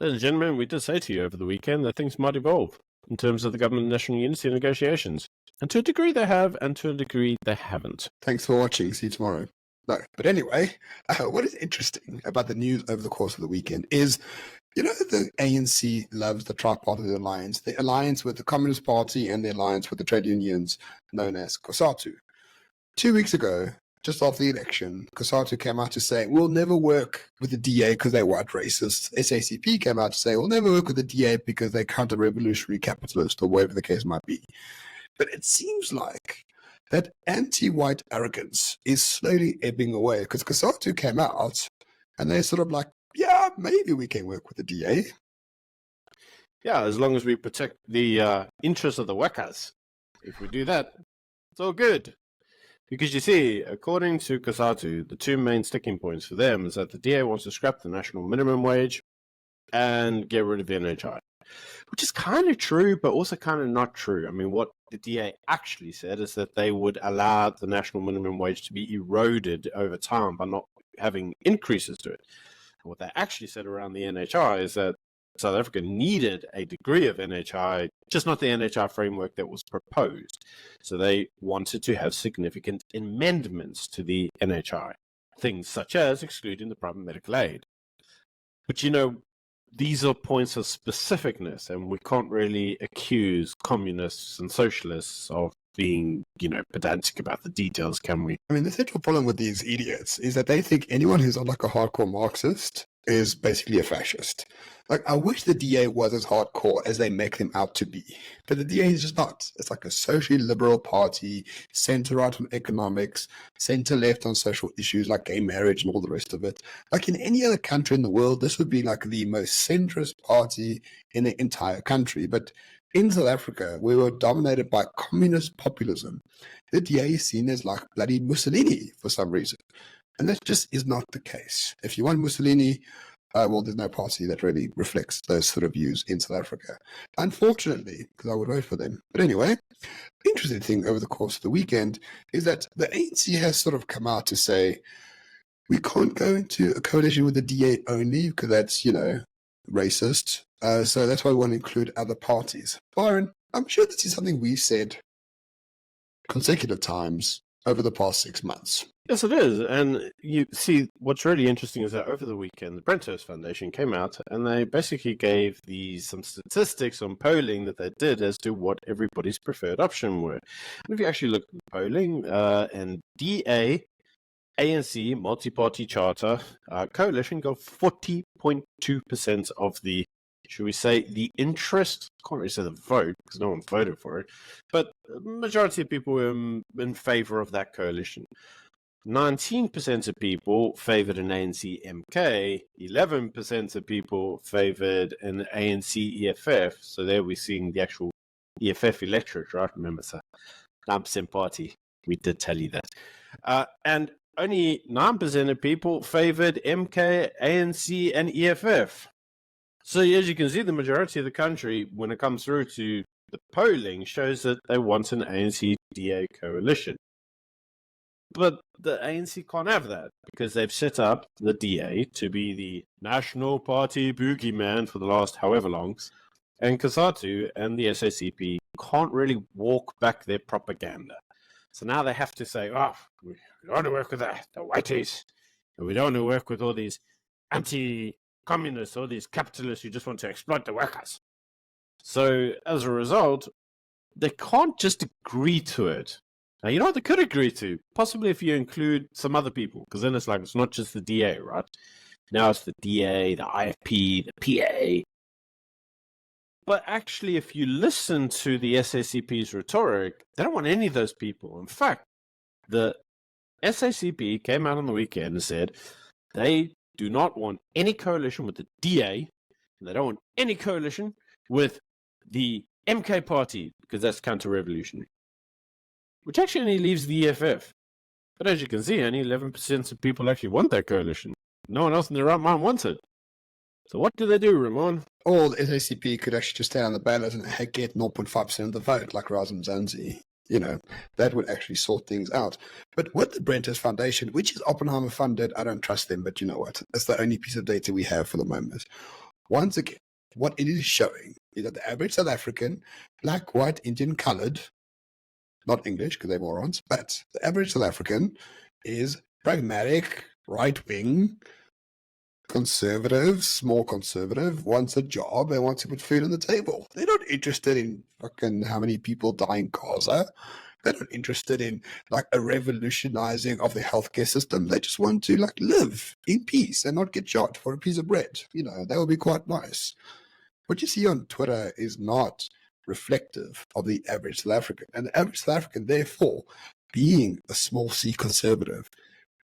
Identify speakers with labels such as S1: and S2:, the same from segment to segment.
S1: Ladies and gentlemen, we did say to you over the weekend that things might evolve in terms of the government national unity negotiations. And to a degree they have, and to a degree they haven't.
S2: Thanks for watching. See you tomorrow. No, but anyway, what is interesting about the news over the course of the weekend is, the ANC loves the tripartite alliance, the alliance with the Communist Party and the alliance with the trade unions known as COSATU. 2 weeks ago, just after the election, COSATU came out to say, we'll never work with the DA because they're white racists. SACP came out to say, we'll never work with the DA because they're counter-revolutionary capitalist, or whatever the case might be. But it seems like that anti-white arrogance is slowly ebbing away, because COSATU came out and they're sort of like, yeah, maybe we can work with the DA.
S1: Yeah, as long as we protect the interests of the workers. If we do that, it's all good. Because you see, according to COSATU, the two main sticking points for them is that the DA wants to scrap the national minimum wage and get rid of the NHI. Which is kind of true, but also kind of not true. I mean, what the DA actually said is that they would allow the national minimum wage to be eroded over time by not having increases to it. And what they actually said around the NHI is that South Africa needed a degree of NHI, just not the NHI framework that was proposed. So they wanted to have significant amendments to the NHI, things such as excluding the private medical aid. But these are points of specificness, and we can't really accuse communists and socialists of being, pedantic about the details, can we?
S2: I mean, the central problem with these idiots is that they think anyone who's not like a hardcore Marxist is basically a fascist. Like, I wish the DA was as hardcore as they make them out to be. But the DA is just not. It's like a socially liberal party, center-right on economics, center-left on social issues like gay marriage and all the rest of it. Like in any other country in the world, this would be like the most centrist party in the entire country. But in South Africa, we were dominated by communist populism. The DA is seen as like bloody Mussolini for some reason. And that just is not the case. If you want Mussolini, there's no party that really reflects those sort of views in South Africa. Unfortunately, because I would vote for them. But anyway, the interesting thing over the course of the weekend is that the ANC has sort of come out to say, we can't go into a coalition with the DA only because that's, racist. So that's why we want to include other parties. Byron, I'm sure this is something we've said consecutive times over the past 6 months.
S1: Yes, it is. And you see, what's really interesting is that over the weekend, the Brenthurst Foundation came out and they basically gave some statistics on polling that they did as to what everybody's preferred option were. And if you actually look at the polling, and DA, ANC, multi-party charter, coalition got 40.2% of the, should we say, the interest. I can't really say the vote because no one voted for it, but the majority of people were in favor of that coalition. 19% of people favored an ANC MK, 11% of people favored an ANC EFF. So there we're seeing the actual EFF electorate, right? Remember, sir, 9% party. We did tell you that. And only 9% of people favored MK, ANC, and EFF. So as you can see, the majority of the country, when it comes through to the polling, shows that they want an ANC-DA coalition. But the ANC can't have that because they've set up the DA to be the National Party boogeyman for the last however long. And COSATU and the SACP can't really walk back their propaganda. So now they have to say, we don't want to work with the whiteys. And we don't want to work with all these anti-communists, all these capitalists who just want to exploit the workers. So as a result, they can't just agree to it. Now, you know what they could agree to? Possibly if you include some other people, because then it's like, it's not just the DA, right? Now it's the DA, the IFP, the PA. But actually, if you listen to the SACP's rhetoric, they don't want any of those people. In fact, the SACP came out on the weekend and said they do not want any coalition with the DA, and they don't want any coalition with the MK party, because that's counter-revolutionary. Which actually only leaves the EFF. But as you can see, only 11% of people actually want that coalition. No one else in their right mind wants it. So what do they do, Ramon?
S2: Or the SACP could actually just stay on the ballot and get 0.5% of the vote, like Razum Zanzi. That would actually sort things out. But with the Brenthurst Foundation, which is Oppenheimer funded, I don't trust them, but you know what? That's the only piece of data we have for the moment. once again, what it is showing is that the average South African, black, white, Indian, colored, not English because they're morons, but the average South African is pragmatic, right-wing, conservative, small conservative, wants a job and wants to put food on the table. They're not interested in fucking how many people die in Gaza. They're not interested in like a revolutionizing of the healthcare system. They just want to like live in peace and not get shot for a piece of bread. You know, that would be quite nice. What you see on Twitter is not reflective of the average South African. And the average South African, therefore, being a small c conservative,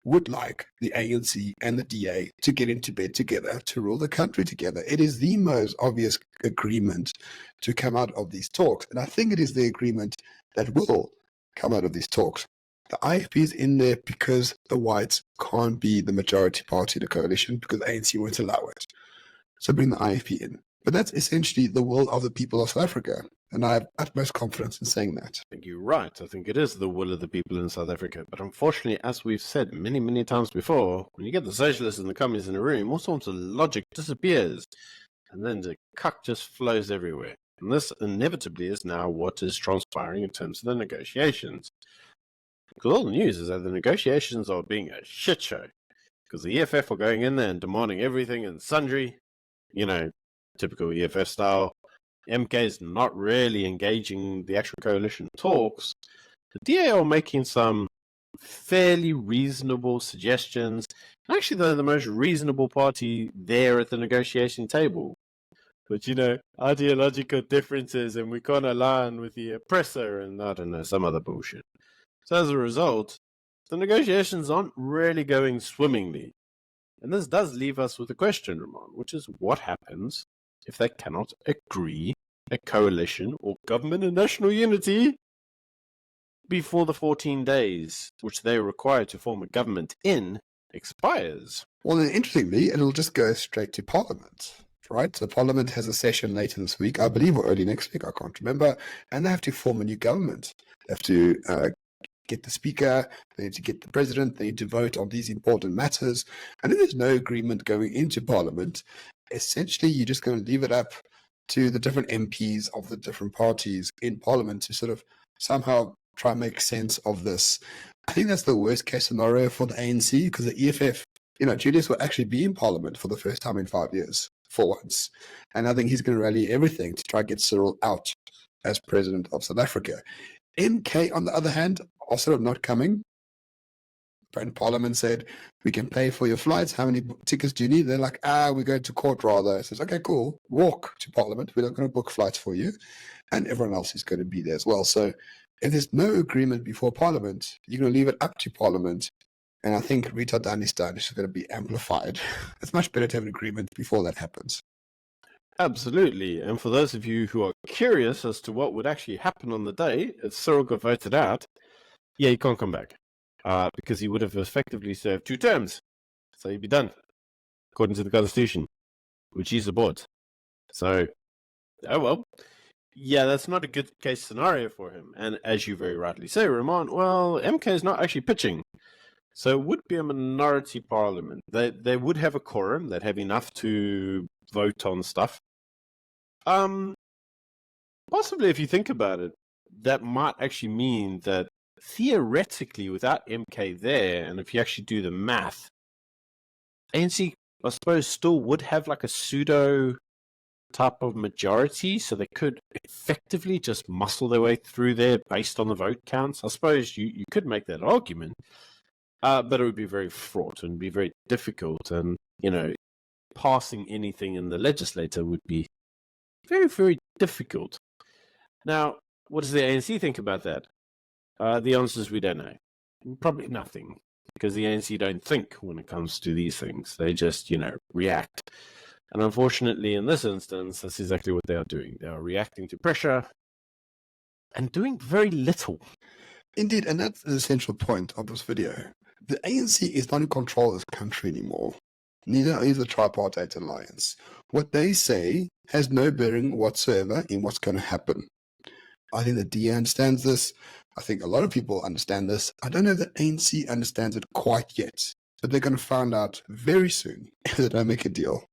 S2: would like the ANC and the DA to get into bed together, to rule the country together. It is the most obvious agreement to come out of these talks. And I think it is the agreement that will come out of these talks. The IFP is in there because the whites can't be the majority party in the coalition because the ANC won't allow it. So bring the IFP in. But that's essentially the will of the people of South Africa. And I have utmost confidence in saying that.
S1: I think you're right. I think it is the will of the people in South Africa. But unfortunately, as we've said many, many times before, when you get the socialists and the communists in a room, all sorts of logic disappears. And then the cuck just flows everywhere. And this inevitably is now what is transpiring in terms of the negotiations. Because all the news is that the negotiations are being a shit show. Because the EFF are going in there and demanding everything and sundry, you know, typical EFF style. MK is not really engaging the actual coalition talks. The DA are making some fairly reasonable suggestions. Actually, they're the most reasonable party there at the negotiation table. But, you know, ideological differences and we can't align with the oppressor and, I don't know, some other bullshit. So as a result, the negotiations aren't really going swimmingly. And this does leave us with a question, Ramon, which is what happens if they cannot agree a coalition or government and national unity before the 14 days, which they are required to form a government in, expires?
S2: Well, then, interestingly, it'll just go straight to Parliament, right? So Parliament has a session later this week, I believe, or early next week, I can't remember, and they have to form a new government. They have to get the speaker, they need to get the president, they need to vote on these important matters. And if there's no agreement going into Parliament, essentially you're just going to leave it up to the different MPs of the different parties in Parliament to sort of somehow try and make sense of this. I think that's the worst case scenario for the ANC because the EFF, you know, Julius will actually be in Parliament for the first time in 5 years, for once. And I think he's going to rally everything to try and get Cyril out as president of South Africa. MK, on the other hand, are sort of not coming. And Parliament said, we can pay for your flights. How many tickets do you need? They're like, we're going to court rather. It says, okay, cool. Walk to Parliament. We're not going to book flights for you. And everyone else is going to be there as well. So if there's no agreement before Parliament, you're going to leave it up to Parliament. And I think Rita Danistan is going to be amplified. It's much better to have an agreement before that happens.
S1: Absolutely. And for those of you who are curious as to what would actually happen on the day if Cyril got voted out, yeah, he can't come back. Because he would have effectively served 2 terms. So he'd be done, according to the Constitution, which he supports. So, oh well. Yeah, that's not a good case scenario for him. And as you very rightly say, Ramon, well, MK is not actually pitching. So it would be a minority parliament. They would have a quorum. They'd have enough to vote on stuff. Possibly, if you think about it, that might actually mean that theoretically, without MK there, and if you actually do the math, ANC, I suppose, still would have like a pseudo type of majority, so they could effectively just muscle their way through there based on the vote counts. I suppose you could make that argument, but it would be very fraught and be very difficult, and, you know, passing anything in the legislature would be very, very difficult. Now, what does the ANC think about that? The answer is we don't know. Probably nothing, because the ANC don't think when it comes to these things. They just, you know, react. And unfortunately, in this instance, that's exactly what they are doing. They are reacting to pressure and doing very little.
S2: Indeed, and that's the essential point of this video. The ANC is not in control of this country anymore. Neither is the Tripartite Alliance. What they say has no bearing whatsoever in what's going to happen. I think the DA understands this. I think a lot of people understand this. I don't know if the ANC understands it quite yet, but they're going to find out very soon if they don't make a deal.